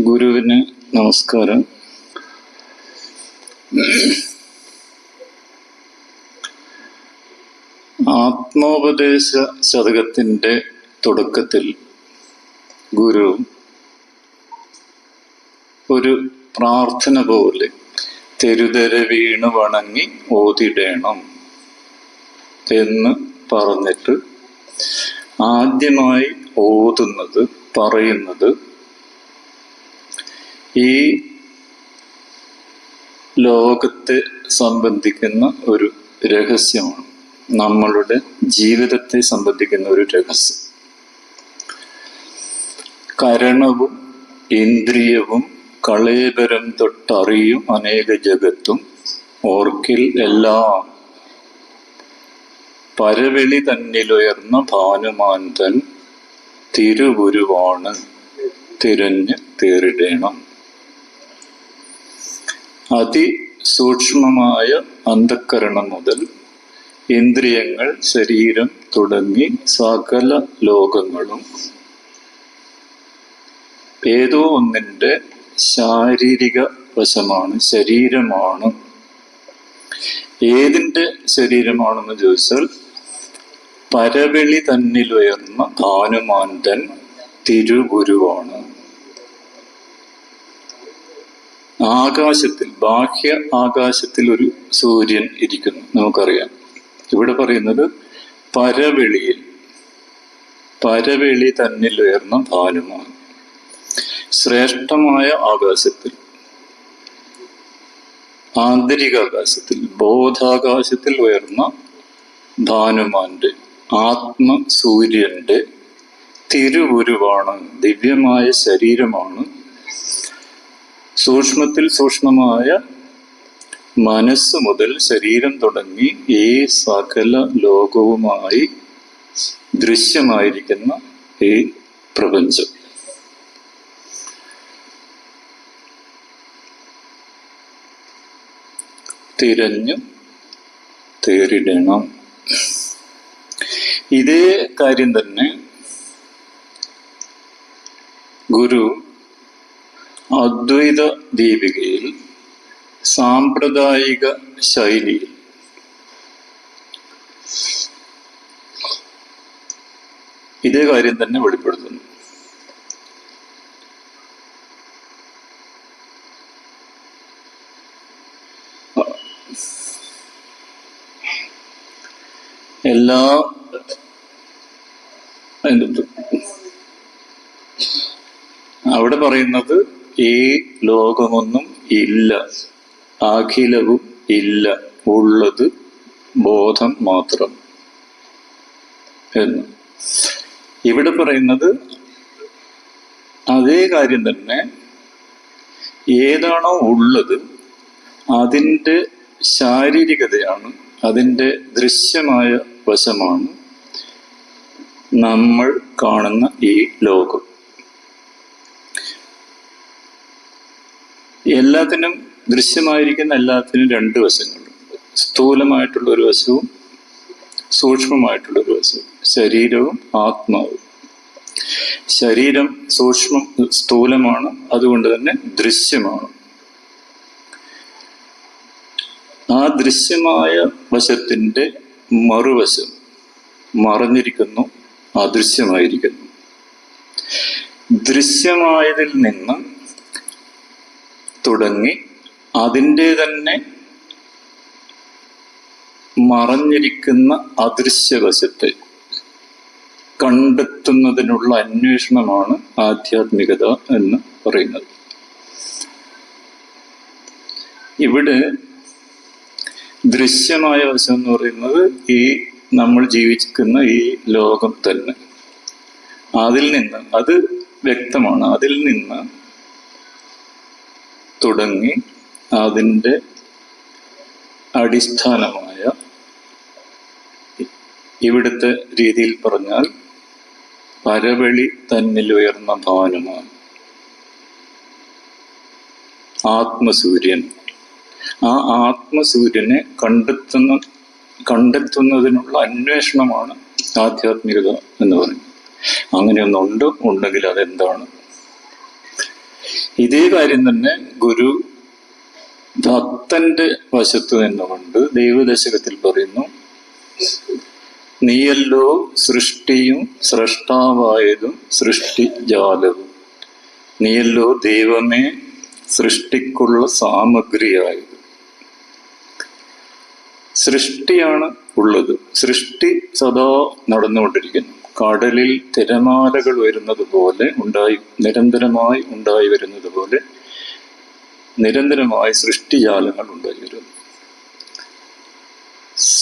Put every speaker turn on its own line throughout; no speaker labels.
ഗുരുവിന് നമസ്കാരം. ആത്മോപദേശ ശതകത്തിൻ്റെ തുടക്കത്തിൽ ഗുരു ഒരു പ്രാർത്ഥന പോലെ തെരുതെര വീണ് വണങ്ങി ഓതിടേണം എന്ന് പറഞ്ഞിട്ട് ആദ്യമായി പറയുന്നത് ഈ ലോകത്തെ സംബന്ധിക്കുന്ന ഒരു രഹസ്യമാണ്, നമ്മളുടെ ജീവിതത്തെ സംബന്ധിക്കുന്ന ഒരു രഹസ്യം. കരണവും ഇന്ദ്രിയവും കളേബരം തൊട്ടറിയും അനേക ജഗത്തും ഓർക്കിൽ എല്ലാം പരവെളി തന്നിലുയർന്ന ഭാനുമാന്തൻ തിരുഗുരുവാണ് തിരഞ്ഞ് തേറിടേണം. അതിസൂക്ഷ്മമായ അന്ധക്കരണം മുതൽ ഇന്ദ്രിയങ്ങൾ, ശരീരം തുടങ്ങി സകല ലോകങ്ങളും ഏതോ ഒന്നിൻ്റെ ശാരീരിക വശമാണ്, ശരീരമാണ്. ഏതിൻ്റെ ശരീരമാണെന്ന് ചോദിച്ചാൽ പരവെളി തന്നിലുയർന്ന ഭാനുമാന്തൻ തിരുഗുരുവാണ്. ആകാശത്തിൽ, ബാഹ്യ ആകാശത്തിൽ ഒരു സൂര്യൻ ഇരിക്കുന്നു, നമുക്കറിയാം. ഇവിടെ പറയുന്നത് പരവെളി തന്നിലുയർന്ന ഭാനുമാൻ. ശ്രേഷ്ഠമായ ആകാശത്തിൽ, ആന്തരികാകാശത്തിൽ, ബോധാകാശത്തിൽ ഉയർന്ന ഭാനുമാന്റെ, ആത്മസൂര്യന്റെ തിരുഗുരുവാണ്, ദിവ്യമായ ശരീരമാണ്. സൂക്ഷ്മത്തിൽ സൂക്ഷ്മമായ മനസ്സ് മുതൽ ശരീരം തുടങ്ങി ഈ സകല ലോകവുമായി ദൃശ്യമായിരിക്കുന്ന ഈ പ്രപഞ്ചം. തിരഞ്ഞു തേറിടണം. ഇതേ കാര്യം തന്നെ ഗുരു അദ്വൈത ദീപികയിൽ സാമ്പ്രദായിക ശൈലിയിൽ ഇതേ കാര്യം തന്നെ വെളിപ്പെടുത്തുന്നു. അവിടെ പറയുന്നത് ഈ ലോകമൊന്നും ഇല്ല, അഖിലവും ഇല്ല, ഉള്ളത് ബോധം മാത്രം എന്ന്. ഇവിടെ പറയുന്നത് അതേ കാര്യം തന്നെ. ഏതാണോ ഉള്ളത് അതിൻ്റെ ശാരീരികതയാണ്, അതിൻ്റെ ദൃശ്യമായ വശമാണ് നമ്മൾ കാണുന്ന ഈ ലോകം. എല്ലാത്തിനും, ദൃശ്യമായിരിക്കുന്ന എല്ലാത്തിനും രണ്ട് വശങ്ങളുണ്ട്. സ്ഥൂലമായിട്ടുള്ള ഒരു വശവും സൂക്ഷ്മമായിട്ടുള്ള ഒരു വശവും. ശരീരവും ആത്മാവും. ശരീരം സ്ഥൂലമാണ്, അതുകൊണ്ട് തന്നെ ദൃശ്യമാണ്. ആ ദൃശ്യമായ വശത്തിൻ്റെ മറുവശം മറഞ്ഞിരിക്കുന്നു, അദൃശ്യമായിരിക്കുന്നു. ദൃശ്യമായതിൽ നിന്ന് തുടങ്ങി അതിൻ്റെ തന്നെ മറഞ്ഞിരിക്കുന്ന അദൃശ്യവശത്തെ കണ്ടെത്തുന്നതിനുള്ള അന്വേഷണമാണ് ആധ്യാത്മികത എന്ന് പറയുന്നത്. ഇവിടെ ദൃശ്യമായ വശം എന്ന് പറയുന്നത് ഈ നമ്മൾ ജീവിക്കുന്ന ഈ ലോകം തന്നെ. അതിൽ നിന്ന്, അത് വ്യക്തമാണ്, അതിൽ നിന്ന് തുടങ്ങി അതിൻ്റെ അടിസ്ഥാനമായ, ഇവിടുത്തെ രീതിയിൽ പറഞ്ഞാൽ പരവെളി തന്നിലുയർന്ന ഭാനുമാൻ, ആത്മസൂര്യൻ. ആ ആത്മസൂര്യനെ കണ്ടെത്തുന്നതിനുള്ള അന്വേഷണമാണ് ആധ്യാത്മികത എന്ന് പറയുന്നത്. അങ്ങനെയൊന്നുണ്ട്, ഉണ്ടെങ്കിൽ അതെന്താണ്? ഇതേ കാര്യം തന്നെ ഗുരു ഭക്തന്റെ വശത്ത് നിന്നുകൊണ്ട് ദൈവദശകത്തിൽ പറയുന്നു, നീയല്ലോ സൃഷ്ടിയും സ്രഷ്ടാവായതും സൃഷ്ടിജാലവും. നീയല്ലോ ദൈവമേ സൃഷ്ടിക്കുള്ള സാമഗ്രിയായത്. സൃഷ്ടിയാണ് ഉള്ളത്. സൃഷ്ടി സദാ നടന്നുകൊണ്ടിരിക്കുന്നു. കടലിൽ തിരമാലകൾ വരുന്നത് പോലെ നിരന്തരമായി ഉണ്ടായി വരുന്നത് പോലെ നിരന്തരമായി സൃഷ്ടിജാലങ്ങൾ ഉണ്ടായി വരുന്നു.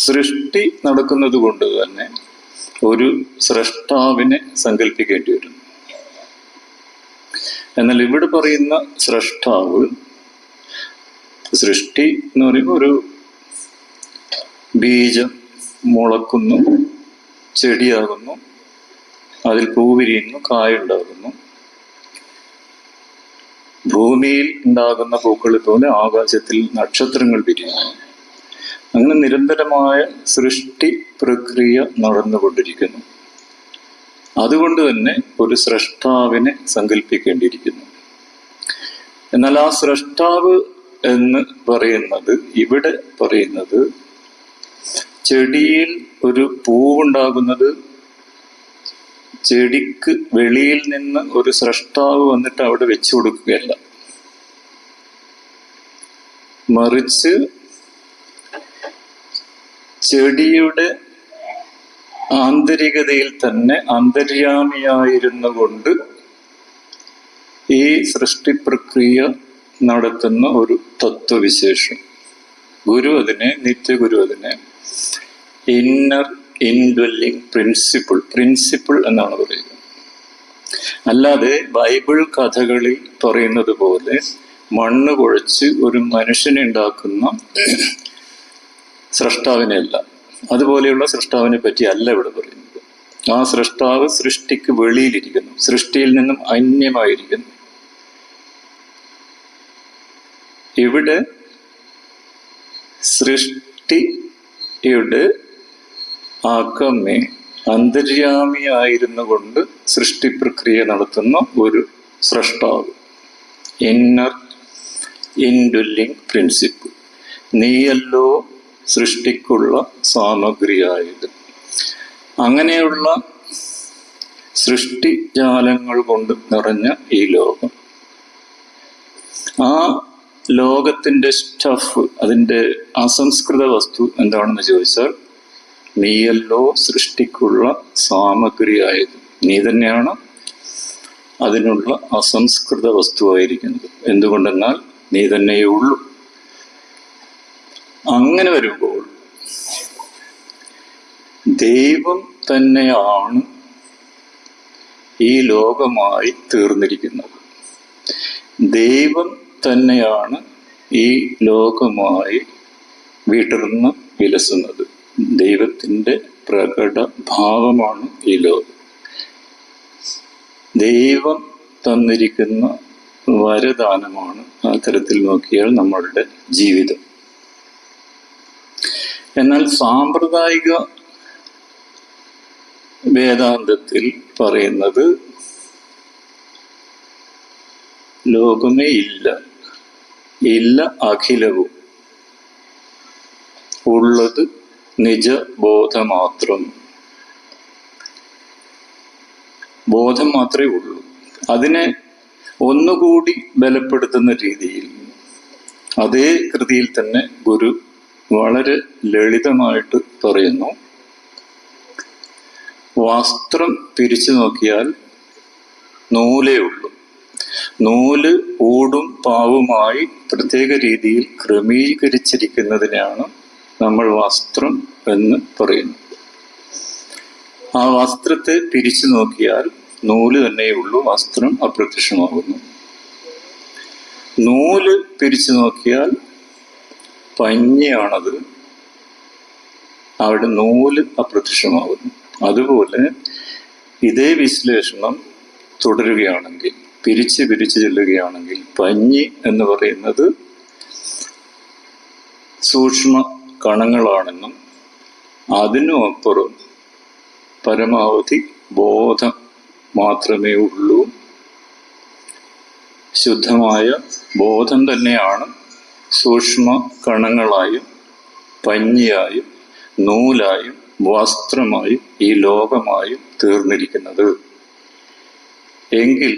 സൃഷ്ടി നടക്കുന്നത് കൊണ്ട് തന്നെ ഒരു സ്രഷ്ടാവിനെ സങ്കല്പിക്കേണ്ടി വരുന്നു. എന്നാൽ ഇവിടെ പറയുന്ന സ്രഷ്ടാവ്, സൃഷ്ടി എന്ന് പറയുമ്പോൾ ഒരു ബീജം മുളക്കുന്നു, ചെടിയാകുന്നു, അതിൽ പൂ വിരിയുന്നു, കായുണ്ടാകുന്നു. ഭൂമിയിൽ ഉണ്ടാകുന്ന പൂക്കളെ പോലെ ആകാശത്തിൽ നക്ഷത്രങ്ങൾ വിരിയുന്നു. അങ്ങനെ നിരന്തരമായ സൃഷ്ടി പ്രക്രിയ നടന്നുകൊണ്ടിരിക്കുന്നു. അതുകൊണ്ട് തന്നെ ഒരു സ്രഷ്ടാവിനെ സങ്കല്പിക്കേണ്ടിയിരിക്കുന്നു. എന്നാൽ ആ സ്രഷ്ടാവ് എന്ന് പറയുന്നത്, ഇവിടെ പറയുന്നത്, ചെടിയിൽ ഒരു പൂവുണ്ടാകുന്നത് ചെടിക്ക് വെളിയിൽ നിന്ന് ഒരു സ്രഷ്ടാവ് വന്നിട്ട് അവിടെ വെച്ചു കൊടുക്കുകയല്ല, മറിച്ച് ചെടിയുടെ ആന്തരികതയിൽ തന്നെ അന്തര്യാമിയായിരുന്നു കൊണ്ട് ഈ സൃഷ്ടിപ്രക്രിയ നടത്തുന്ന ഒരു തത്വവിശേഷം. നിത്യഗുരു അതിനെ ഇന്നർ ഇൻഡ്വെല്ലിംഗ് പ്രിൻസിപ്പിൾ എന്നാണ് പറയുന്നത്. അല്ലാതെ ബൈബിൾ കഥകളിൽ പറയുന്നത് പോലെ മണ്ണ് കുഴച്ച് ഒരു മനുഷ്യനെ ഉണ്ടാക്കുന്ന സ്രഷ്ടാവിനെയല്ല, അതുപോലെയുള്ള സൃഷ്ടാവിനെ പറ്റി അല്ല ഇവിടെ പറയുന്നത്. ആ സൃഷ്ടാവ് സൃഷ്ടിക്ക് വെളിയിലിരിക്കുന്നു, സൃഷ്ടിയിൽ നിന്നും അന്യമായിരിക്കുന്നു. ഇവിടെ സൃഷ്ടിയുടെ ആക്കമ്മേ അന്തര്യാമിയായിരുന്നു കൊണ്ട് സൃഷ്ടിപ്രക്രിയ നടത്തുന്ന ഒരു സ്രഷ്ടാവ്, ഇന്നർ ഇൻഡ്വെല്ലിംഗ് പ്രിൻസിപ്പിൾ. നീയല്ലോ സൃഷ്ടിക്കുള്ള സാമഗ്രിയായത്. അങ്ങനെയുള്ള സൃഷ്ടിജാലങ്ങൾ കൊണ്ട് നിറഞ്ഞ ഈ ലോകം, ആ ലോകത്തിന്റെ സ്റ്റഫ്, അതിൻ്റെ അസംസ്കൃത വസ്തു എന്താണെന്ന് ചോദിച്ചാൽ, നീയല്ലോ സൃഷ്ടിക്കുള്ള സാമഗ്രിയായത്. നീ തന്നെയാണ് അതിനുള്ള അസംസ്കൃത വസ്തുവായിരിക്കുന്നത്. എന്തുകൊണ്ടെന്നാൽ നീ തന്നെയേ ഉള്ളൂ. അങ്ങനെ വരുമ്പോൾ ദൈവം തന്നെയാണ് ഈ ലോകമായി തീർന്നിരിക്കുന്നത്. ദൈവം തന്നെയാണ് ഈ ലോകമായി വിടർന്ന് വിലസുന്നത്. ദൈവത്തിൻ്റെ പ്രകട ഭാവമാണ് ഈ ലോകം. ദൈവം തന്നിരിക്കുന്ന വരദാനമാണ് ആ തരത്തിൽ നോക്കിയാൽ നമ്മളുടെ ജീവിതം. എന്നാൽ സാമ്പ്രദായിക വേദാന്തത്തിൽ പറയുന്നത് ലോകമേ ഇല്ല അഖിലവും, ഉള്ളത് നിജബോധമാത്രം. ബോധം മാത്രമേ ഉള്ളൂ. അതിനെ ഒന്നുകൂടി ബലപ്പെടുത്തുന്ന രീതിയിൽ അതേ കൃതിയിൽ തന്നെ ഗുരു വളരെ ലളിതമായിട്ട് പറയുന്നു, വസ്ത്രം പിരിച്ചു നോക്കിയാൽ നൂലേ ഉള്ളൂ. നൂല് ഊടും പാവുമായി പ്രത്യേക രീതിയിൽ ക്രമീകരിച്ചിരിക്കുന്നതിനാണ് നമ്മൾ വസ്ത്രം എന്ന് പറയുന്നത്. ആ വസ്ത്രത്തെ പിരിച്ചു നോക്കിയാൽ നൂല് തന്നെയുള്ളൂ, വസ്ത്രം അപ്രത്യക്ഷമാകുന്നു. നൂല് പിരിച്ചു നോക്കിയാൽ പഞ്ഞിയാണത്, അവിടെ നൂല് അപ്രത്യക്ഷമാകുന്നു. അതുപോലെ ഇതേ വിശ്ലേഷണം തുടരുകയാണെങ്കിൽ, പിരിച്ച് ചെല്ലുകയാണെങ്കിൽ, പഞ്ഞി എന്ന് പറയുന്നത് സൂക്ഷ്മ കണങ്ങളാണെന്നും അതിനും അപ്പുറം പരമാവധി ബോധം മാത്രമേ ഉള്ളൂ ശുദ്ധമായ ബോധം തന്നെയാണ് സൂക്ഷ്മ കണങ്ങളായും പഞ്ഞിയായും നൂലായും വസ്ത്രമായും ഈ ലോകമായും തീർന്നിരിക്കുന്നത്. എങ്കിൽ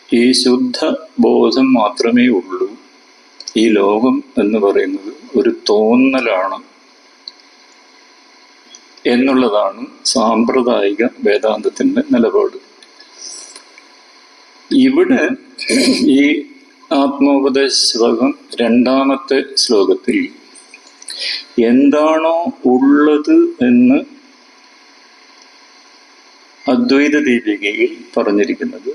ഈ ശുദ്ധ ബോധം മാത്രമേ ഉള്ളൂ. ഈ ലോകം എന്ന് പറയുന്നത് ഒരു തോന്നലാണ് എന്നുള്ളതാണ് സാമ്പ്രദായിക വേദാന്തത്തിൻ്റെ നിലപാട്. ഇവിടെ ഈ ആത്മോപദേശകം 2-ാമത്തെ ശ്ലോകത്തിൽ എന്താണോ ഉള്ളത് എന്ന് അദ്വൈത ദീപികയിൽ പറഞ്ഞിരിക്കുന്നത്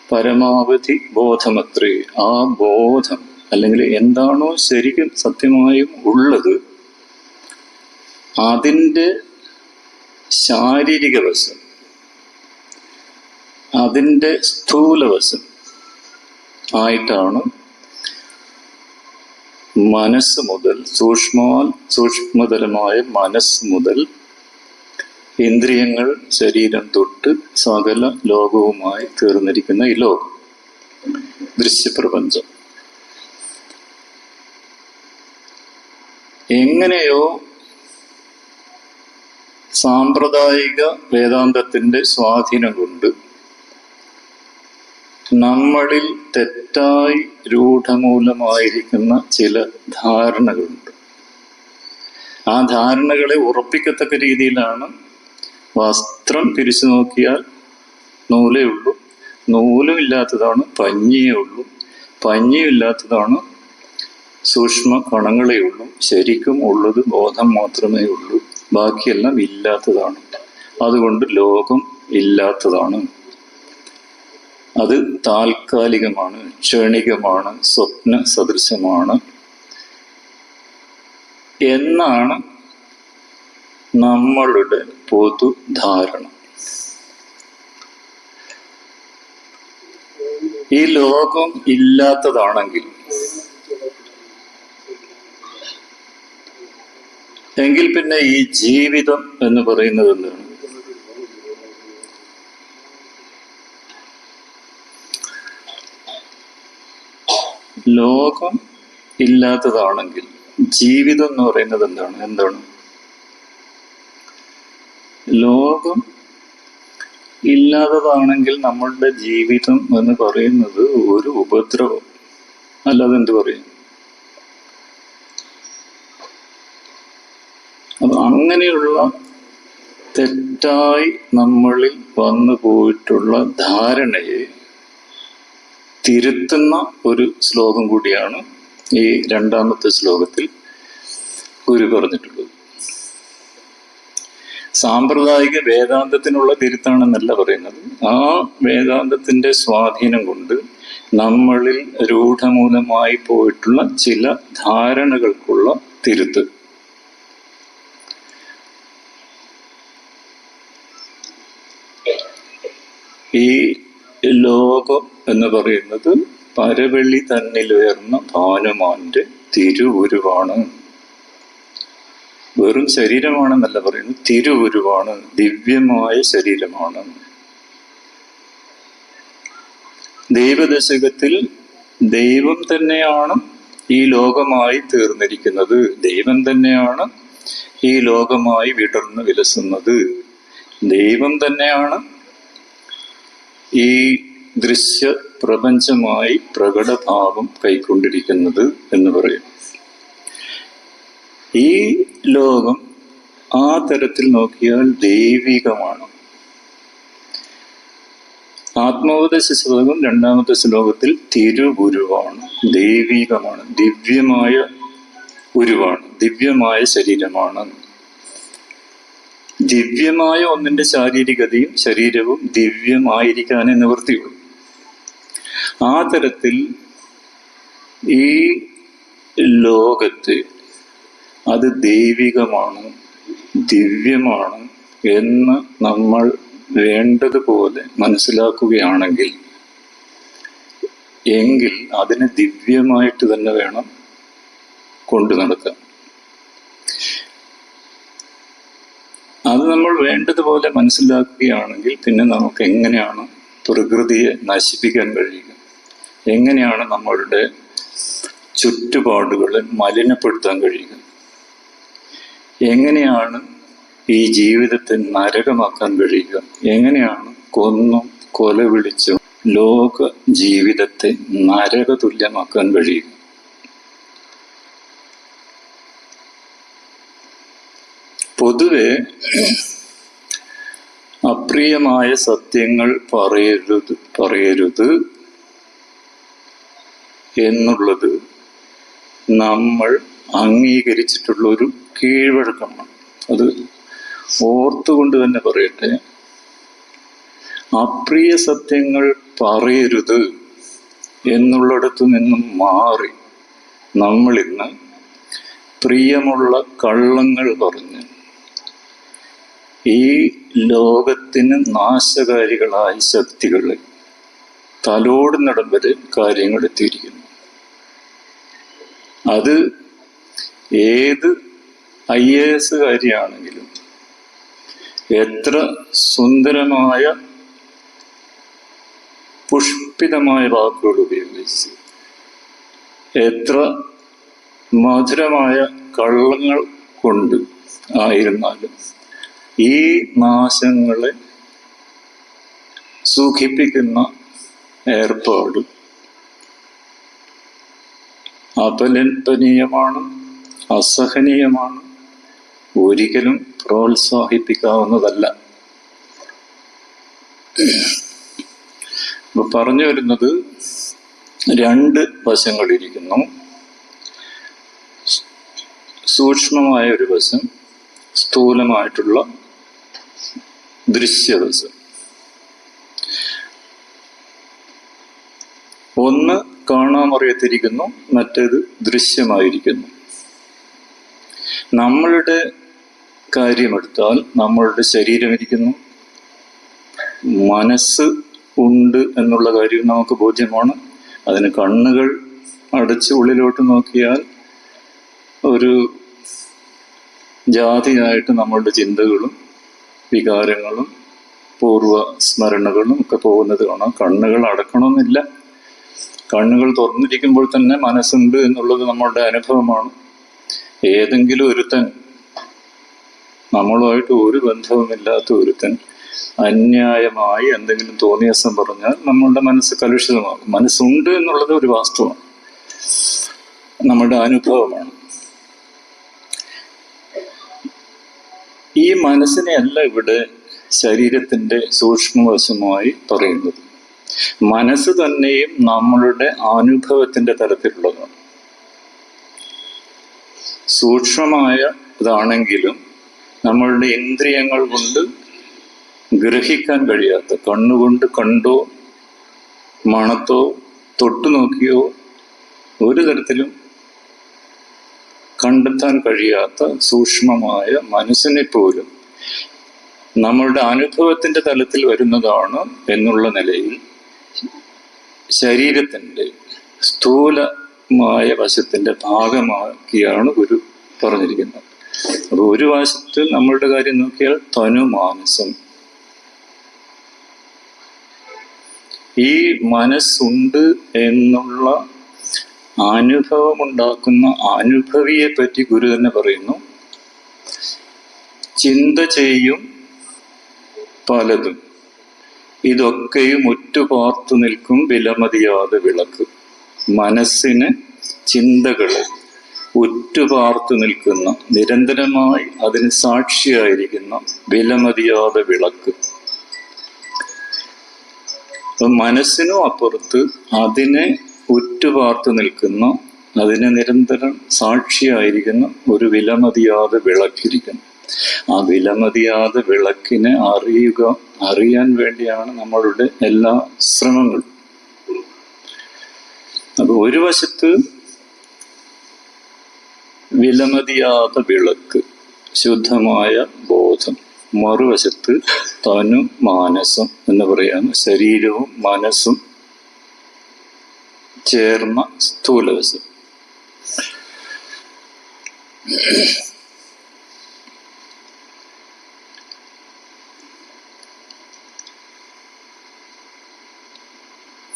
പരമാവധി ബോധമത്രേ. ആ ബോധം അല്ലെങ്കിൽ എന്താണോ ശരിക്കും സത്യമായും ഉള്ളത് അതിൻ്റെ ശാരീരിക വശം, അതിൻ്റെ സ്ഥൂലവശം ആയിട്ടാണ് മനസ്സ് മുതൽ സൂക്ഷ്മതലമായ മനസ്സ് മുതൽ ഇന്ദ്രിയങ്ങൾ, ശരീരം തൊട്ട് സകല ലോകവുമായി തീർന്നിരിക്കുന്ന ഈ ലോകം, ദൃശ്യപ്രപഞ്ചം. എങ്ങനെയോ സാമ്പ്രദായിക വേദാന്തത്തിൻ്റെ സ്വാധീനം കൊണ്ട് നമ്മളിൽ തെറ്റായി രൂഢമൂലമായിരിക്കുന്ന ചില ധാരണകളുണ്ട്. ആ ധാരണകളെ ഉറപ്പിക്കത്തക്ക രീതിയിലാണ് വസ്ത്രം തിരിച്ചു നോക്കിയാൽ നൂലേ ഉള്ളൂ, നൂലും ഇല്ലാത്തതാണ് പഞ്ഞിയേ ഉള്ളൂ, പഞ്ഞിയും ഇല്ലാത്തതാണ് സൂക്ഷ്മ കണങ്ങളേ ഉള്ളൂ, ശരിക്കും ഉള്ളത് ബോധം മാത്രമേ ഉള്ളൂ, ബാക്കിയെല്ലാം ഇല്ലാത്തതാണ്. അതുകൊണ്ട് ലോകം ഇല്ലാത്തതാണ്, അത് താൽക്കാലികമാണ്, ക്ഷണികമാണ്, സ്വപ്ന സദൃശമാണ് എന്നാണ് നമ്മളുടെ പൊതുധാരണ. ഈ ലോകം ഇല്ലാത്തതാണെങ്കിൽ എങ്കിൽ പിന്നെ ഈ ജീവിതം എന്ന് പറയുന്നത് എന്താണ്? ലോകം ഇല്ലാത്തതാണെങ്കിൽ ജീവിതം എന്ന് പറയുന്നത് എന്താണ്? ലോകം ഇല്ലാത്തതാണെങ്കിൽ നമ്മളുടെ ജീവിതം എന്ന് പറയുന്നത് ഒരു ഉപദ്രവം, അല്ലാതെ എന്ത് പറയും? അപ്പൊ അങ്ങനെയുള്ള തെറ്റായി നമ്മളിൽ വന്നു പോയിട്ടുള്ള ധാരണയെ തിരുത്തുന്ന ഒരു ശ്ലോകം കൂടിയാണ് ഈ 2-ാമത്തെ ശ്ലോകത്തിൽ ഗുരു പറഞ്ഞിട്ടുള്ളത്. സാമ്പ്രദായിക വേദാന്തത്തിനുള്ള തിരുത്താണെന്നല്ല പറയുന്നത്, ആ വേദാന്തത്തിന്റെ സ്വാധീനം കൊണ്ട് നമ്മളിൽ രൂഢമൂലമായി പോയിട്ടുള്ള ചില ധാരണകൾക്കുള്ള തിരുത്ത്. ഈ ലോകം എന്ന് പറയുന്നത് പരവെള്ളി തന്നിലുയർന്ന ഭാനുമാന്റെ തിരുവുരുവാണ്. വെറും ശരീരമാണെന്നല്ല പറയുന്നത്, തിരുവുരുവാണ്, ദിവ്യമായ ശരീരമാണ്. ദൈവദശകത്തിൽ ദൈവം തന്നെയാണ് ഈ ലോകമായി തീർന്നിരിക്കുന്നത്, ദൈവം തന്നെയാണ് ഈ ലോകമായി വിടർന്ന് വിലസുന്നത്, ദൈവം തന്നെയാണ് ഈ ദൃശ്യ പ്രപഞ്ചമായി പ്രകടഭാവം കൈക്കൊണ്ടിരിക്കുന്നത് എന്ന് പറയും. ഈ ലോകം ആ തരത്തിൽ നോക്കിയാൽ ദൈവികമാണ്. ആത്മോപദേശകം 2-ാമത്തെ ശ്ലോകത്തിൽ തിരുഗുരുവാണ്, ദൈവികമാണ്, ദിവ്യമായ ഗുരുവാണ്, ദിവ്യമായ ശരീരമാണ്. ദിവ്യമായ ഒന്നിന്റെ ശാരീരികതയും ശരീരവും ദിവ്യമായിരിക്കാനേ നിവൃത്തിയുള്ളൂ. ആ തരത്തിൽ ഈ ലോകത്ത് അത് ദൈവികമാണ്, ദിവ്യമാണ് എന്ന് നമ്മൾ വേണ്ടതുപോലെ മനസ്സിലാക്കുകയാണെങ്കിൽ എങ്കിൽ അതിനെ ദിവ്യമായിട്ട് തന്നെ വേണം കൊണ്ടു നടക്കാൻ. അത് നമ്മൾ വേണ്ടതുപോലെ മനസ്സിലാക്കുകയാണെങ്കിൽ പിന്നെ നമുക്ക് എങ്ങനെയാണ് പ്രകൃതിയെ നശിപ്പിക്കാൻ കഴിയുക? എങ്ങനെയാണ് നമ്മളുടെ ചുറ്റുപാടുകളെ മലിനപ്പെടുത്താൻ കഴിയുക? എങ്ങനെയാണ് ഈ ജീവിതത്തെ നരകമാക്കാൻ കഴിയുക? എങ്ങനെയാണ് കൊന്നും കൊല വിളിച്ചും ലോക ജീവിതത്തെ നരക തുല്യമാക്കാൻ കഴിയുക? പൊതുവെ അപ്രിയമായ സത്യങ്ങൾ പറയരുത് എന്നുള്ളത് നമ്മൾ അംഗീകരിച്ചിട്ടുള്ളൊരു കീഴ്വഴക്കമാണ്. അത് ഓർത്തുകൊണ്ട് തന്നെ പറയട്ടെ. അപ്രിയ സത്യങ്ങൾ പറയരുത് എന്നുള്ളിടത്തു നിന്നും മാറി നമ്മളിന്ന് പ്രിയമുള്ള കള്ളങ്ങൾ പറഞ്ഞ് ഈ ലോകത്തിന് നാശകാരികളായ ശക്തികളെ തലോടുന്നിടം വരെ കാര്യങ്ങൾ എത്തിയിരിക്കുന്നു. അത് ഏത് IAS കാര്യമാണെങ്കിലും എത്ര സുന്ദരമായ പുഷ്പിതമായ വാക്കുകൾ ഉപയോഗിച്ച് എത്ര മധുരമായ കള്ളങ്ങൾ കൊണ്ട് ആയിരുന്നാലും ഈ നാശങ്ങളെ സുഖിപ്പിക്കുന്ന ഏർപ്പാട് അപലപനീയമാണ്, അസഹനീയമാണ്, ഒരിക്കലും പ്രോത്സാഹിപ്പിക്കാവുന്നതല്ല. പറഞ്ഞു വരുന്നത് രണ്ട് വശങ്ങളിരിക്കുന്നു. സൂക്ഷ്മമായ ഒരു വശം, സ്ഥൂലമായിട്ടുള്ള ദൃശ്യവശം. ഒന്ന് കാണാമറിയത്തിരിക്കുന്നു, മറ്റേത് ദൃശ്യമായിരിക്കുന്നു. നമ്മളുടെ കാര്യമെടുത്താൽ നമ്മളുടെ ശരീരമിരിക്കുന്നു, മനസ്സ് ഉണ്ട് എന്നുള്ള കാര്യം നമുക്ക് ബോധ്യമാണ്. അതിന് കണ്ണുകൾ അടച്ച് ഉള്ളിലോട്ട് നോക്കിയാൽ ഒരു ജാതിയായിട്ട് നമ്മളുടെ ചിന്തകളും വികാരങ്ങളും പൂർവ്വ സ്മരണകളും ഒക്കെ പോകുന്നത് കാണാം. കണ്ണുകൾ അടക്കണമെന്നില്ല. കണ്ണുകൾ തുറന്നിരിക്കുമ്പോൾ തന്നെ മനസ്സുണ്ട് എന്നുള്ളത് നമ്മളുടെ അനുഭവമാണ്. ഏതെങ്കിലും ഒരുത്തൻ, നമ്മളുമായിട്ട് ഒരു ബന്ധവുമില്ലാത്ത ഒരുത്തൻ അന്യായമായി എന്തെങ്കിലും തോന്നിയാസം പറഞ്ഞാൽ നമ്മളുടെ മനസ്സ് കലുഷിതമാകും. മനസ്സുണ്ട് എന്നുള്ളത് ഒരു വാസ്തവമാണ്, നമ്മുടെ അനുഭവമാണ്. ഈ മനസ്സിനെയല്ല ഇവിടെ ശരീരത്തിൻ്റെ സൂക്ഷ്മവശമായി പറയുന്നത്. മനസ്സ് തന്നെയും നമ്മളുടെ അനുഭവത്തിൻ്റെ തലത്തിലുള്ളതാണ്. സൂക്ഷ്മമായ ഇതാണെങ്കിലും നമ്മളുടെ ഇന്ദ്രിയങ്ങൾ കൊണ്ട് ഗ്രഹിക്കാൻ കഴിയാത്ത, കണ്ണുകൊണ്ട് കണ്ടോ മണത്തോ തൊട്ടു നോക്കിയോ ഒരു തരത്തിലും കണ്ടെത്താൻ കഴിയാത്ത സൂക്ഷ്മമായ മനസ്സിനെ പോലും നമ്മളുടെ അനുഭവത്തിൻ്റെ തലത്തിൽ വരുന്നതാണ് എന്നുള്ള നിലയിൽ ശരീരത്തിൻ്റെ സ്ഥൂലമായ വശത്തിൻ്റെ ഭാഗമാക്കിയാണ് ഗുരു പറഞ്ഞിരിക്കുന്നത്. അപ്പോൾ ഒരു വശത്ത് നമ്മളുടെ കാര്യം നോക്കിയാൽ തനുമാനസം, ഈ മനസ്സുണ്ട് എന്നുള്ള അനുഭവമുണ്ടാക്കുന്ന അനുഭവിയെ പറ്റി ഗുരു തന്നെ പറയുന്നു. ചിന്ത ചെയ്യും പലതും, ഇതൊക്കെയും ഉറ്റുപാർത്തു നിൽക്കും വിലമതിയാതെ വിളക്ക്. മനസ്സിന് ചിന്തകളെ ഉറ്റുപാർത്തു നിൽക്കുന്ന, നിരന്തരമായി അതിന് സാക്ഷിയായിരിക്കുന്ന വിലമതിയാതെ വിളക്ക്. മനസ്സിനും അപ്പുറത്ത് അതിനെ ഉറ്റുപാർത്തു നിൽക്കുന്ന, അതിനെ നിരന്തരം സാക്ഷിയായിരിക്കുന്ന ഒരു വിലമതിയാതെ വിളക്കിരിക്കുന്നു. ആ വിലമതിയാതെ വിളക്കിനെ അറിയാൻ വേണ്ടിയാണ് നമ്മളുടെ എല്ലാ ശ്രമങ്ങളും. അത് ഒരു വശത്ത് വിലമതിയാതെ വിളക്ക്, ശുദ്ധമായ ബോധം, മറുവശത്ത് തനു മാനസം എന്ന് പറയുന്ന ശരീരവും മനസ്സും ചേർന്ന സ്ഥൂലവശം.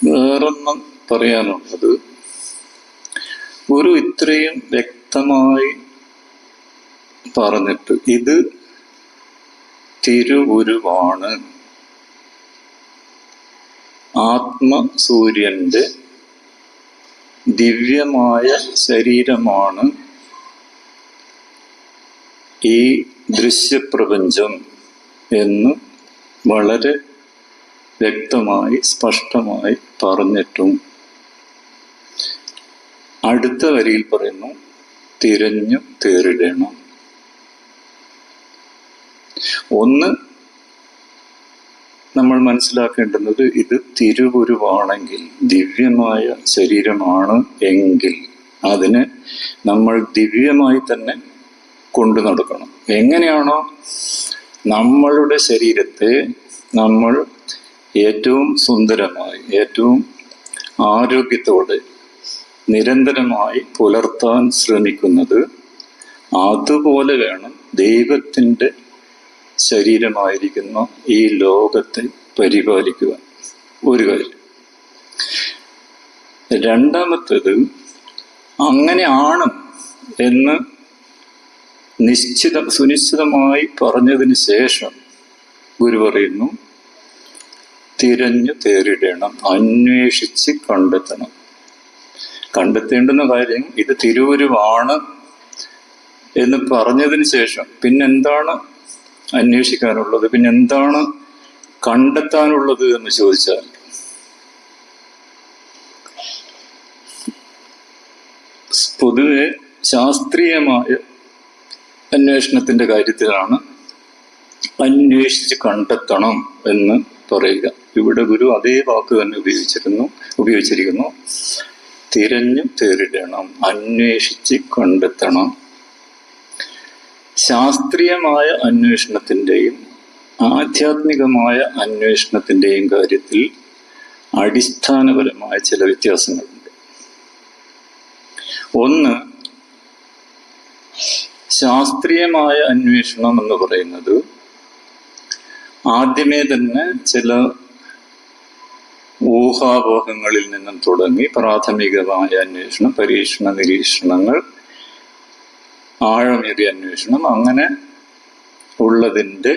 വേറൊന്നും പറയാനുള്ളത്, ഗുരു ഇത്രയും വ്യക്തമായി പറഞ്ഞിട്ട് ഇത് തിരുവുരുവാണ്, ആത്മസൂര്യന്റെ ദിവ്യമായ ശരീരമാണ് ഈ ദൃശ്യപ്രപഞ്ചം എന്ന് വളരെ വ്യക്തമായി സ്പഷ്ടമായി പറഞ്ഞിട്ടും അടുത്ത വരിയിൽ പറയുന്നു തിരഞ്ഞു തേറിടണം. ഒന്ന് നമ്മൾ മനസ്സിലാക്കേണ്ടുന്നത്, ഇത് തിരുവുരുവാണെങ്കിൽ, ദിവ്യമായ ശരീരമാണ് എങ്കിൽ അതിനെ നമ്മൾ ദിവ്യമായി തന്നെ കൊണ്ടു നടക്കണം. എങ്ങനെയാണോ നമ്മളുടെ ശരീരത്തെ നമ്മൾ ഏറ്റവും സുന്ദരമായി, ഏറ്റവും ആരോഗ്യത്തോടെ നിരന്തരമായി പുലർത്താൻ ശ്രമിക്കുന്നത്, അതുപോലെ വേണം ദൈവത്തിൻ്റെ ശരീരമായിരിക്കുന്ന ഈ ലോകത്തെ പരിപാലിക്കുവാൻ. ഒരു കാര്യം. രണ്ടാമത്തേത്, അങ്ങനെയാണ് എന്ന് സുനിശ്ചിതമായി പറഞ്ഞതിന് ശേഷം ഗുരു പറയുന്നു തിരഞ്ഞു തേറിടണം, അന്വേഷിച്ച് കണ്ടെത്തണം. കണ്ടെത്തേണ്ടുന്ന കാര്യം ഇത് തിരുവുരുവാണ് എന്ന് പറഞ്ഞതിന് ശേഷം പിന്നെന്താണ് അന്വേഷിക്കാനുള്ളത്, പിന്നെന്താണ് കണ്ടെത്താനുള്ളത് എന്ന് ചോദിച്ചാൽ, പൊതുവെ ശാസ്ത്രീയമായ അന്വേഷണത്തിന്റെ കാര്യത്തിലാണ് അന്വേഷിച്ച് കണ്ടെത്തണം എന്ന് പറയുക. ഇവിടെ ഗുരു അതേ വാക്ക് തന്നെ ഉപയോഗിച്ചിരിക്കുന്നു. തിരഞ്ഞു തേറിടണം, അന്വേഷിച്ച് കണ്ടെത്തണം. ശാസ്ത്രീയമായ അന്വേഷണത്തിൻ്റെയും ആധ്യാത്മികമായ അന്വേഷണത്തിൻ്റെയും കാര്യത്തിൽ അടിസ്ഥാനപരമായ ചില വ്യത്യാസങ്ങളുണ്ട്. ഒന്ന്, ശാസ്ത്രീയമായ അന്വേഷണം എന്ന് പറയുന്നത് ആദ്യമേ തന്നെ ചില ഊഹാപോഹങ്ങളിൽ നിന്നും തുടങ്ങി പ്രാഥമികമായ അന്വേഷണം, പരീക്ഷണ നിരീക്ഷണങ്ങൾ, ആഴമേറിയ അന്വേഷണം, അങ്ങനെ ഉള്ളതിൻ്റെ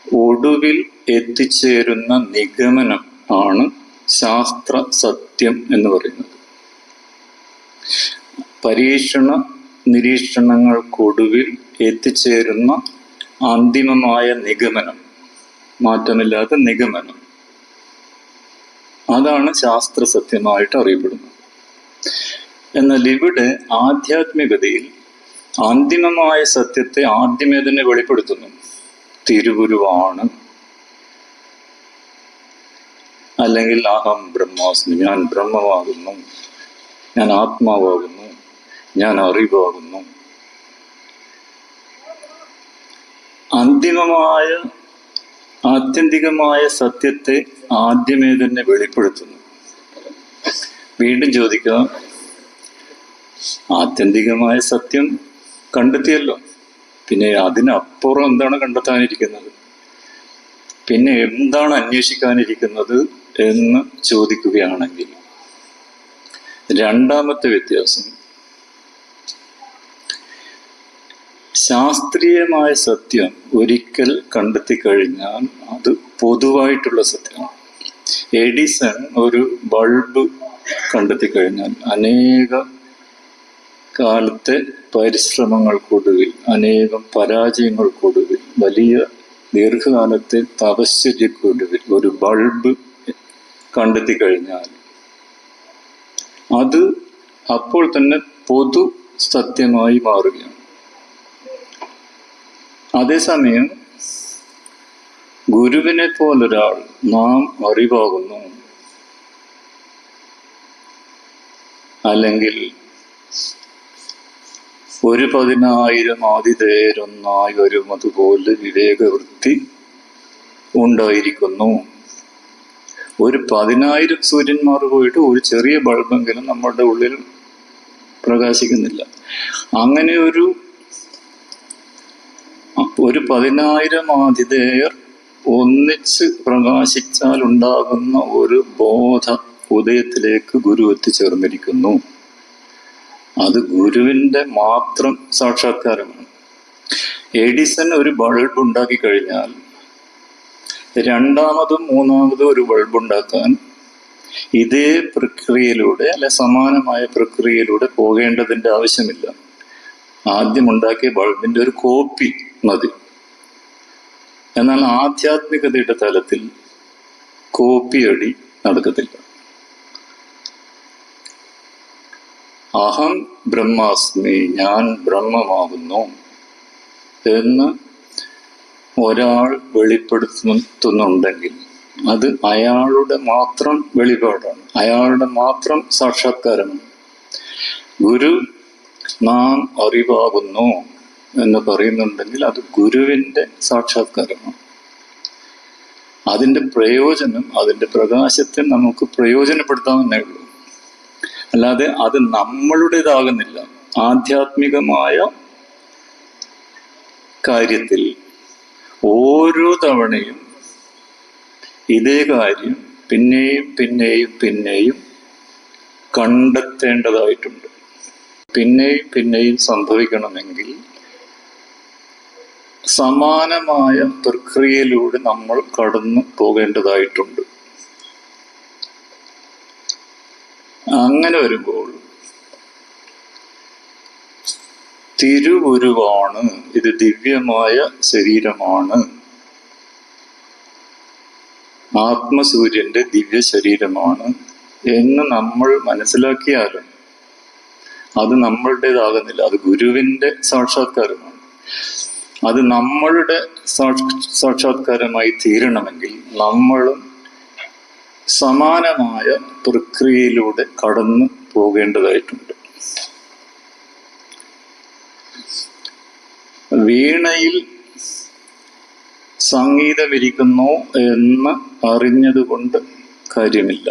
ഒടുവിൽ എത്തിച്ചേരുന്ന നിഗമനം ആണ് ശാസ്ത്ര സത്യം എന്ന് പറയുന്നത്. പരീക്ഷണ നിരീക്ഷണങ്ങൾക്കൊടുവിൽ എത്തിച്ചേരുന്ന അന്തിമമായ നിഗമനം, മാറ്റമില്ലാത്ത നിഗമനം, അതാണ് ശാസ്ത്ര സത്യമായിട്ട് അറിയപ്പെടുന്നത്. എന്നാൽ ഇവിടെ ആധ്യാത്മികതയിൽ അന്തിമമായ സത്യത്തെ ആദ്യമേ തന്നെ വെളിപ്പെടുത്തുന്നു. തിരുവുരുവാണ്, അല്ലെങ്കിൽ അഹം ബ്രഹ്മാസ്മി, ഞാൻ ബ്രഹ്മമാകുന്നു, ഞാൻ ആത്മാവാകുന്നു, ഞാൻ അറിവാകുന്നു. ആത്യന്തികമായ സത്യത്തെ ആദ്യമേ തന്നെ വെളിപ്പെടുത്തുന്നു. വീണ്ടും ചോദിക്കുക, ആത്യന്തികമായ സത്യം കണ്ടെത്തിയല്ലോ, പിന്നെ അതിനപ്പുറം എന്താണ് കണ്ടെത്താനിരിക്കുന്നത്, പിന്നെ എന്താണ് അന്വേഷിക്കാനിരിക്കുന്നത് എന്ന് ചോദിക്കുകയാണെങ്കിൽ, രണ്ടാമത്തെ വ്യത്യാസം, ശാസ്ത്രീയമായ സത്യം ഒരിക്കൽ കണ്ടെത്തി കഴിഞ്ഞാൽ അത് പൊതുവായിട്ടുള്ള സത്യമാണ്. എഡിസൺ ഒരു ബൾബ് കണ്ടെത്തി കഴിഞ്ഞാൽ അനേക കാലത്തെ പരിശ്രമങ്ങൾക്കൊടുവിൽ, അനേകം പരാജയങ്ങൾക്കൊടുവിൽ, വലിയ ദീർഘകാലത്തെ തപശ്ചര്യക്കൊടുവിൽ ഒരു ബൾബ് കണ്ടെത്തി കഴിഞ്ഞാൽ അത് അപ്പോൾ തന്നെ പൊതു സത്യമായി മാറുകയാണ്. അതേസമയം ഗുരുവിനെ പോലൊരാൾ നാം അറിവാകുന്നു, അല്ലെങ്കിൽ 10,000 ആതിഥേയരൊന്നായി വരുന്നതുപോലെ വിവേകവൃത്തി ഉണ്ടായിരിക്കുന്നു. 10,000 സൂര്യന്മാർ പോയിട്ട് ഒരു ചെറിയ ബൾബെങ്കിലും നമ്മുടെ ഉള്ളിൽ പ്രകാശിക്കുന്നില്ല. അങ്ങനെ ഒരു 10,000 ആതിഥേയർ ഒന്നിച്ച് പ്രകാശിച്ചാൽ ഉണ്ടാകുന്ന ഒരു ബോധ ഉദയത്തിലേക്ക് ഗുരു എത്തിച്ചേർന്നിരിക്കുന്നു. അത് ഗുരുവിൻ്റെ മാത്രം സാക്ഷാത്കാരമാണ്. എഡിസൺ ഒരു ബൾബ് ഉണ്ടാക്കി കഴിഞ്ഞാൽ രണ്ടാമതും മൂന്നാമതും ഒരു ബൾബ് ഉണ്ടാക്കാൻ ഇതേ പ്രക്രിയയിലൂടെ അല്ലെ സമാനമായ പ്രക്രിയയിലൂടെ പോകേണ്ടതിൻ്റെ ആവശ്യമില്ല. ആദ്യം ഉണ്ടാക്കിയ ബൾബിൻ്റെ ഒരു കോപ്പി മതി. എന്നാൽ ആധ്യാത്മികതയുടെ തലത്തിൽ കോപ്പിയടി നടക്കത്തില്ല. അഹം ബ്രഹ്മാസ്മി, ഞാൻ ബ്രഹ്മമാകുന്നു എന്ന് ഒരാൾ വെളിപ്പെടുത്തുന്നുണ്ടെങ്കിൽ അത് അയാളുടെ മാത്രം വെളിപാടാണ്, അയാളുടെ മാത്രം സാക്ഷാത്കാരമാണ്. ഗുരു നാം അറിവാകുന്നു എന്ന് പറയുന്നുണ്ടെങ്കിൽ അത് ഗുരുവിൻ്റെ സാക്ഷാത്കാരമാണ്. അതിൻ്റെ പ്രയോജനം, അതിൻ്റെ പ്രകാശത്തെ നമുക്ക് പ്രയോജനപ്പെടുത്താമെന്നേ ഉള്ളൂ. അല്ലാതെ അത് നമ്മളുടേതാകുന്നില്ല. ആധ്യാത്മികമായ കാര്യത്തിൽ ഓരോ തവണയും ഇതേ കാര്യം പിന്നെയും പിന്നെയും പിന്നെയും കണ്ടെത്തേണ്ടതായിട്ടുണ്ട്. പിന്നെയും പിന്നെയും സംഭവിക്കണമെങ്കിൽ സമാനമായ പ്രക്രിയയിലൂടെ നമ്മൾ കടന്നു പോകേണ്ടതായിട്ടുണ്ട്. അങ്ങനെ വരുമ്പോൾ തിരുഗുരുവാണ്, ഇത് ദിവ്യമായ ശരീരമാണ്, ആത്മസൂര്യന്റെ ദിവ്യ ശരീരമാണ് എന്ന് നമ്മൾ മനസ്സിലാക്കിയാലും അത് നമ്മളുടേതാകുന്നില്ല. അത് ഗുരുവിൻ്റെ സാക്ഷാത്കാരമാണ്. അത് നമ്മളുടെ സാക്ഷാത്കാരമായി തീരണമെങ്കിൽ നമ്മളും സമാനമായ പ്രക്രിയയിലൂടെ കടന്നു പോകേണ്ടതായിട്ടുണ്ട്. വീണയിൽ സംഗീതമിരിക്കുന്നു എന്ന് അറിഞ്ഞതുകൊണ്ട് കാര്യമില്ല.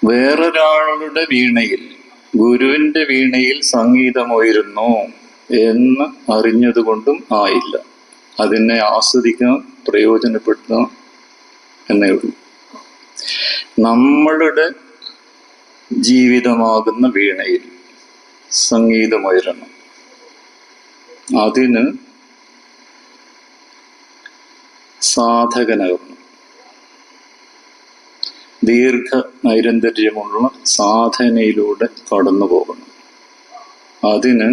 വേറൊരാളുടെ വീണയിൽ, ഗുരുവിൻ്റെ വീണയിൽ സംഗീതമുയരുന്നു എന്ന് അറിഞ്ഞതുകൊണ്ടും ആയില്ല. അതിനെ ആസ്വദിക്കാൻ, പ്രയോജനപ്പെടുത്താൻ എന്നേ ഉള്ളൂ. നമ്മളുടെ ജീവിതമാകുന്ന വീണയിൽ സംഗീതമുയരണം. അതിന് സാധകനാകണം. ദീർഘ നൈരന്തര്യമുള്ള സാധനയിലൂടെ കടന്നു പോകണം. അതിന്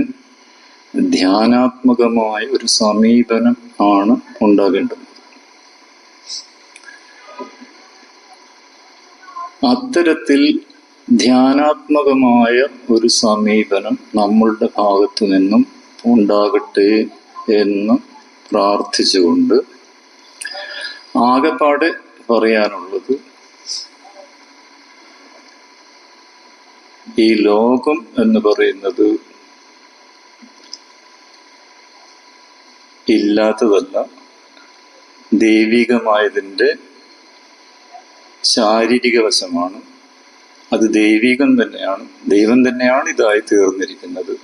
ധ്യാനാത്മകമായ ഒരു സമീപനം ആണ് ഉണ്ടാകേണ്ടത്. അത്തരത്തിൽ ധ്യാനാത്മകമായ ഒരു സമീപനം നമ്മളുടെ ഭാഗത്തു നിന്നും ഉണ്ടാകട്ടെ എന്ന് പ്രാർത്ഥിച്ചുകൊണ്ട് ആകെപ്പാടെ പറയാനുള്ളത്, ഈ ലോകം എന്ന് പറയുന്നത് ഇല്ലാത്തതല്ല, ദൈവികമായതിൻ്റെ ശാരീരിക വശമാണ്. അത് ദൈവികം തന്നെയാണ്, ദൈവം തന്നെയാണ് ഇതായി തീർന്നിരിക്കുന്നത്.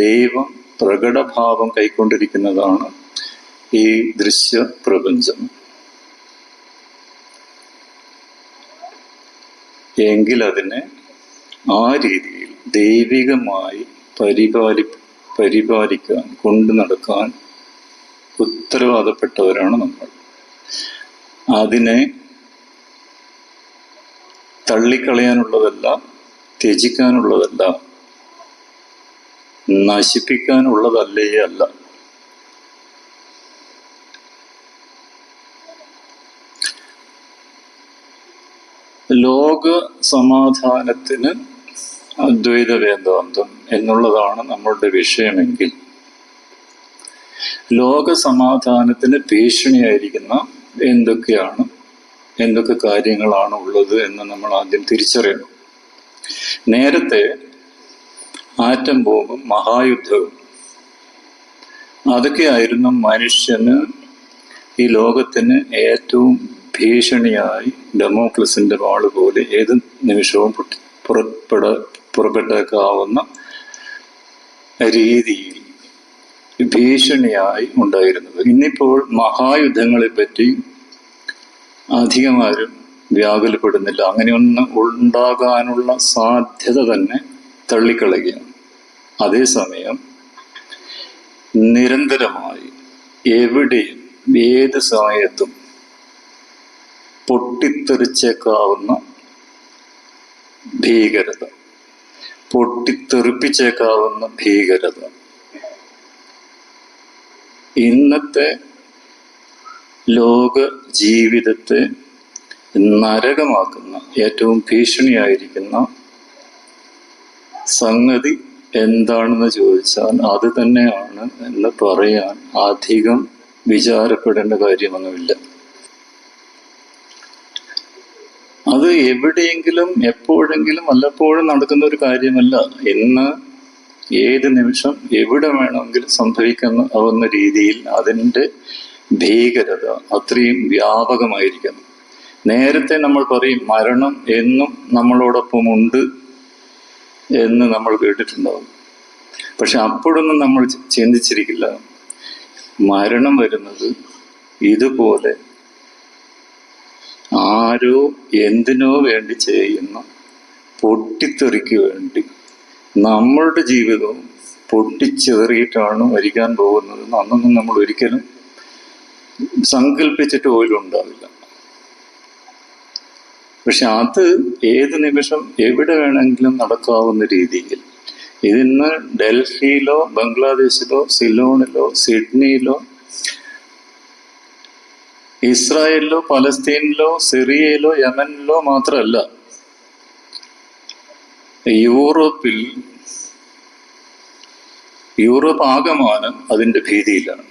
ദൈവം പ്രകടഭാവം കൈക്കൊണ്ടിരിക്കുന്നതാണ് ഈ ദൃശ്യ പ്രപഞ്ചം. എങ്കിൽ അതിനെ ആ രീതിയിൽ ദൈവികമായി പരിപാലിക്കാൻ, കൊണ്ടു നടക്കാൻ ഉത്തരവാദപ്പെട്ടവരാണ് നമ്മൾ. അതിനെ തള്ളിക്കളയാനുള്ളതല്ല, ത്യജിക്കാനുള്ളതല്ല, നശിപ്പിക്കാനുള്ളതല്ലേ അല്ല. ലോക സമാധാനത്തിന് അദ്വൈത വേദാന്തം എന്നുള്ളതാണ് നമ്മളുടെ വിഷയമെങ്കിൽ, ലോക സമാധാനത്തിന് ഭീഷണിയായിരിക്കുന്ന എന്തൊക്കെ കാര്യങ്ങളാണ് ഉള്ളത് എന്ന് നമ്മൾ ആദ്യം തിരിച്ചറിയണം. നേരത്തെ ആറ്റം ബോംബും മഹായുദ്ധവും അതൊക്കെയായിരുന്നു മനുഷ്യന്, ഈ ലോകത്തിന് ഏറ്റവും ഭീഷണിയായി ഡെമോക്രസിന്റെ വാള് പോലെ ഏത് നിമിഷവും പുറപ്പെട്ടേക്കാവുന്ന രീതിയിൽ ഭീഷണിയായി ഉണ്ടായിരുന്നത്. ഇന്നിപ്പോൾ മഹായുദ്ധങ്ങളെപ്പറ്റി അധികമാരും വ്യാകുലപ്പെടുന്നില്ല. അങ്ങനെയൊന്നും ഉണ്ടാകാനുള്ള സാധ്യത തന്നെ തള്ളിക്കളയുകയാണ്. അതേസമയം നിരന്തരമായി എവിടെയും ഏത് സമയത്തും പൊട്ടിത്തെറിച്ചേക്കാവുന്ന ഭീകരത, പൊട്ടിത്തെറിപ്പിച്ചേക്കാവുന്ന ഭീകരത ഇന്നത്തെ ലോക ജീവിതത്തെ നരകമാക്കുന്ന ഏറ്റവും ഭീഷണിയായിരിക്കുന്ന സംഗതി എന്താണെന്ന് ചോദിച്ചാൽ അത് തന്നെയാണ് എന്ന് പറയാൻ അധികം വിചാരപ്പെടേണ്ട കാര്യമൊന്നുമില്ല. അത് എവിടെയെങ്കിലും എപ്പോഴെങ്കിലും വല്ലപ്പോഴും നടക്കുന്ന ഒരു കാര്യമല്ല. ഇന്ന് ഏത് നിമിഷം എവിടെ വേണമെങ്കിലും സംഭവിക്കാവുന്ന രീതിയിൽ അതിൻ്റെ ഭീകരത അത്രയും വ്യാപകമായിരിക്കുന്നു. നേരത്തെ നമ്മൾ പറയും മരണം എന്നും നമ്മളോടൊപ്പം ഉണ്ട് എന്ന് നമ്മൾ കേട്ടിട്ടുണ്ടാവും. പക്ഷെ അപ്പോഴൊന്നും നമ്മൾ ചിന്തിച്ചിരിക്കില്ല മരണം വരുന്നത് ഇതുപോലെ ആരോ എന്തിനോ വേണ്ടി ചെയ്യുന്ന പൊട്ടിത്തെറിക്ക് വേണ്ടി നമ്മളുടെ ജീവിതവും പൊട്ടിച്ചെറിയിട്ടാണ് മരിക്കാൻ പോകുന്നത്. അന്നൊന്നും നമ്മൾ ഒരിക്കലും സങ്കല്പിച്ചിട്ട് പോലും ഉണ്ടാവില്ല. പക്ഷെ അത് ഏത് നിമിഷം എവിടെ വേണമെങ്കിലും നടക്കാവുന്ന രീതിയിൽ ഇതിന്ന് ഡൽഹിയിലോ ബംഗ്ലാദേശിലോ സിലോണിലോ സിഡ്നിയിലോ ഇസ്രായേലിലോ പലസ്തീനിലോ സിറിയയിലോ യമനിലോ മാത്രമല്ല, യൂറോപ്പ് ആകമാനം അതിൻ്റെ ഭീതിയിലാണ്.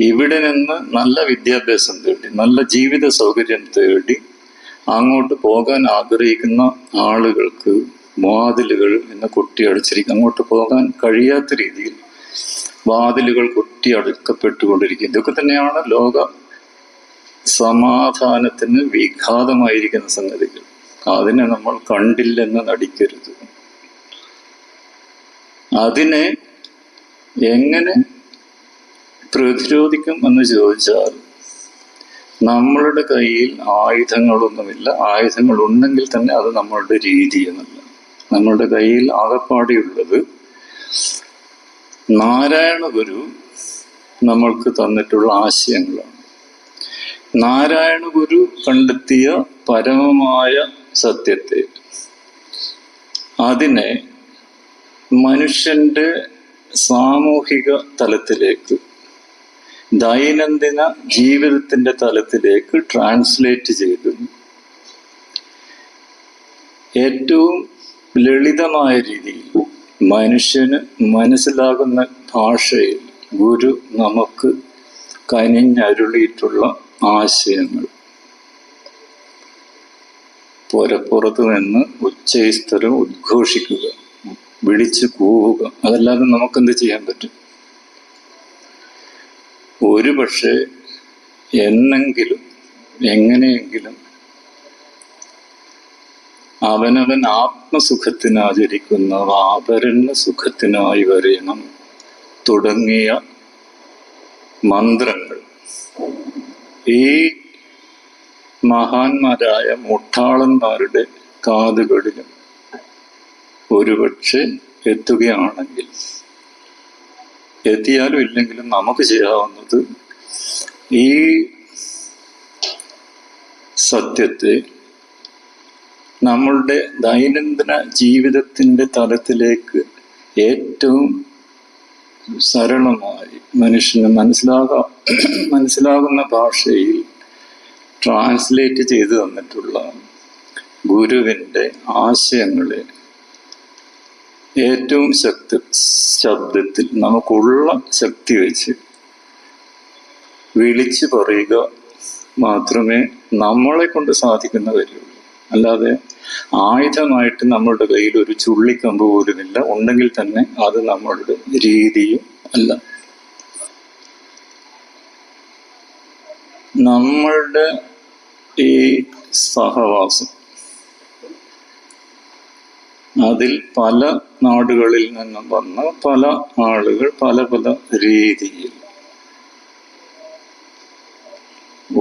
ഇവിടെ നിന്ന് നല്ല വിദ്യാഭ്യാസം തേടി നല്ല ജീവിത സൗകര്യം തേടി അങ്ങോട്ട് പോകാൻ ആഗ്രഹിക്കുന്ന ആളുകൾക്ക് വാതിലുകൾ ഇന്ന് കൊട്ടിയടച്ചിരിക്കും. അങ്ങോട്ട് പോകാൻ കഴിയാത്ത രീതിയിൽ വാതിലുകൾ കൊട്ടിയടക്കപ്പെട്ടുകൊണ്ടിരിക്കും. ഇതൊക്കെ തന്നെയാണ് ലോക സമാധാനത്തിന് വിഘാതമായിരിക്കുന്ന സംഗതികൾ. അതിനെ നമ്മൾ കണ്ടില്ലെന്ന് നടിക്കരുത്. അതിനെ എങ്ങനെ പ്രതിരോധിക്കും എന്ന് ചോദിച്ചാൽ നമ്മളുടെ കയ്യിൽ ആയുധങ്ങളൊന്നുമില്ല. ആയുധങ്ങൾ ഉണ്ടെങ്കിൽ തന്നെ അത് നമ്മളുടെ രീതിയെന്നല്ല. നമ്മളുടെ കയ്യിൽ ആകപ്പാടെയുള്ളത് നാരായണ ഗുരു നമ്മൾക്ക് തന്നിട്ടുള്ള ആശയങ്ങളാണ്. നാരായണ ഗുരു കണ്ടെത്തിയ പരമമായ സത്യത്തെ, അതിനെ മനുഷ്യന്റെ സാമൂഹിക തലത്തിലേക്ക്, ദൈനംദിന ജീവിതത്തിന്റെ തലത്തിലേക്ക് ട്രാൻസ്ലേറ്റ് ചെയ്തു ഏറ്റവും ലളിതമായ രീതിയിൽ മനുഷ്യന് മനസ്സിലാകുന്ന ഭാഷയിൽ ഗുരു നമുക്ക് കനിഞ്ഞരുളിയിട്ടുള്ള ആശയങ്ങൾ പുറത്ത് നിന്ന് ഉച്ചസ്ഥരം ഉദ്ഘോഷിക്കുക, വിളിച്ചു കൂവുക, അതല്ലാതെ നമുക്കെന്ത് ചെയ്യാൻ പറ്റും? ഒരുപക്ഷെ എന്നെങ്കിലും എങ്ങനെയെങ്കിലും അവനവൻ ആത്മസുഖത്തിനാചരിക്കുന്ന ആഭരണ സുഖത്തിനായി വരയണം തുടങ്ങിയ മന്ത്രങ്ങൾ ഈ മഹാന്മാരായ മുട്ടാളന്മാരുടെ കാതുകളിലും ഒരുപക്ഷെ എത്തുകയാണെങ്കിൽ, എത്തിയാലും ഇല്ലെങ്കിലും നമുക്ക് ചെയ്യാവുന്നത് ഈ സത്യത്തെ നമ്മളുടെ ദൈനംദിന ജീവിതത്തിൻ്റെ തലത്തിലേക്ക് ഏറ്റവും സരളമായി മനുഷ്യന് മനസ്സിലാകുന്ന ഭാഷയിൽ ട്രാൻസ്ലേറ്റ് ചെയ്തു തന്നിട്ടുള്ള ഗുരുവിൻ്റെ ആശയങ്ങളെ ഏറ്റവും ശബ്ദത്തിൽ നമുക്കുള്ള ശക്തി വെച്ച് വിളിച്ചു പറയുക മാത്രമേ നമ്മളെ കൊണ്ട് സാധിക്കുന്ന കാര്യമുള്ളൂ. അല്ലാതെ ആയുധമായിട്ട് നമ്മളുടെ കയ്യിൽ ഒരു ചുള്ളിക്കമ്പ് പോലുമില്ല. ഉണ്ടെങ്കിൽ തന്നെ അത് നമ്മളുടെ രീതിയും അല്ല. നമ്മളുടെ ഈ സഹവാസം അതിൽ പല നാടുകളിൽ നിന്നും വന്ന പല ആളുകൾ പല പല രീതിയിൽ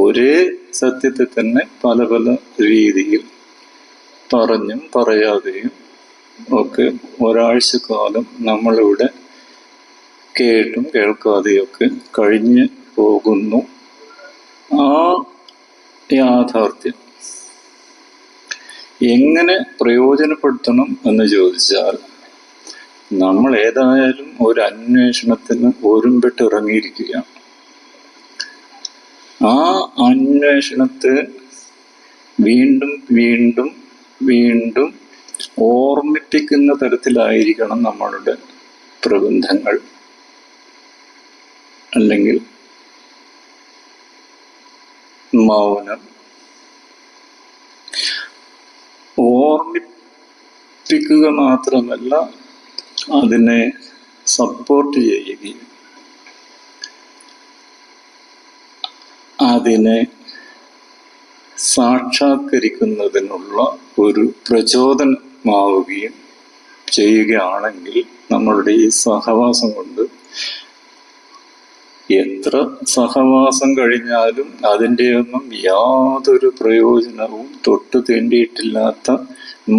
ഒരേ സത്യത്തെ തന്നെ പല പല രീതിയിൽ പറഞ്ഞും പറയാതെയും ഒക്കെ ഒരാഴ്ചക്കാലം നമ്മളിവിടെ കേട്ടും കേൾക്കാതെയൊക്കെ കഴിഞ്ഞ് പോകുന്നു. ആ യാഥാർത്ഥ്യം എങ്ങനെ പ്രയോജനപ്പെടുത്തണം എന്ന് ചോദിച്ചാൽ, നമ്മൾ ഏതായാലും ഒരു അന്വേഷണത്തിന് ഒരുമ്പെട്ടിറങ്ങിയിരിക്കുകയാണ്. ആ അന്വേഷണത്തെ വീണ്ടും വീണ്ടും വീണ്ടും ഓർമ്മിപ്പിക്കുന്ന തരത്തിലായിരിക്കണം നമ്മളുടെ പ്രബന്ധങ്ങൾ, അല്ലെങ്കിൽ മൗനം. ഓർമ്മിപ്പിക്കുക മാത്രമല്ല, അതിനെ സപ്പോർട്ട് ചെയ്യുകയും അതിനെ സാക്ഷാത്കരിക്കുന്നതിനുള്ള ഒരു പ്രചോദനമാവുകയും ചെയ്യുകയാണെങ്കിൽ നമ്മളുടെ ഈ സഹവാസം കൊണ്ട്, എത്ര സഹവാസം കഴിഞ്ഞാലും അതിൻ്റെയൊന്നും യാതൊരു പ്രയോജനവും തൊട്ടു തീണ്ടിയിട്ടില്ലാത്ത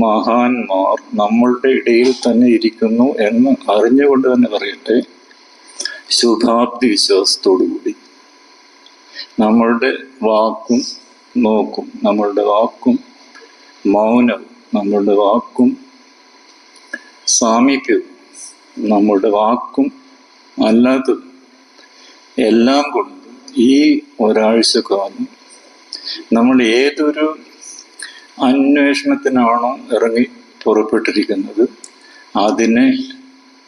മഹാന്മാർ നമ്മളുടെ ഇടയിൽ തന്നെ ഇരിക്കുന്നു എന്ന് അറിഞ്ഞുകൊണ്ട് തന്നെ പറയട്ടെ, ശുഭാപ്തി വിശ്വാസത്തോടുകൂടി നമ്മളുടെ വാക്കും നോക്കും, നമ്മളുടെ വാക്കും മൗനവും, നമ്മളുടെ വാക്കും സാമീപ്യവും, നമ്മളുടെ വാക്കും അല്ലാത്തതും എല്ലാം കൊണ്ട് ഈ ഒരാഴ്ചക്കാലം നമ്മൾ ഏതൊരു അന്വേഷണത്തിനാണോ ഇറങ്ങി പുറപ്പെട്ടിരിക്കുന്നത് അതിനെ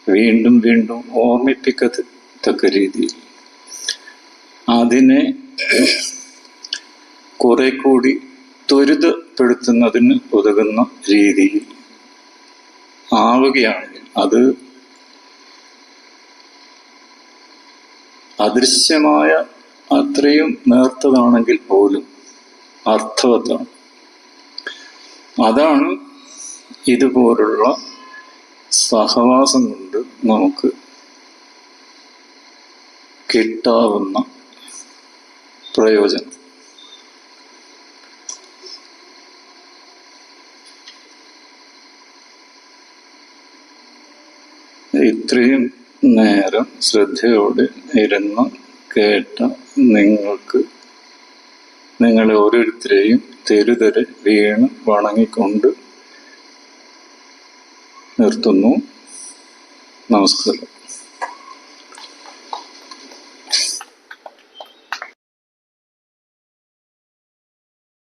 വീണ്ടും വീണ്ടും ഓർമ്മിപ്പിക്കത്തക്ക രീതിയിൽ, അതിനെ കുറെ കൂടി ത്വരിതപ്പെടുത്തുന്നതിന് ഉതകുന്ന രീതിയിൽ ആവുകയാണെങ്കിൽ അത് അദൃശ്യമായ അത്രയും നേർത്തതാണെങ്കിൽ പോലും അർത്ഥവത്താണ്. അതാണ് ഇതുപോലുള്ള സഹവാസം കൊണ്ട് നമുക്ക് കിട്ടാവുന്ന പ്രയോജനം. ഇത്രയും നേരം ശ്രദ്ധയോടെ ഇരുന്ന് കേട്ട നിങ്ങൾക്ക്, നിങ്ങളെ ഓരോരുത്തരെയും തെരുതെരെ വീണ് വണങ്ങിക്കൊണ്ട് നിർത്തുന്നു. നമസ്കാരം.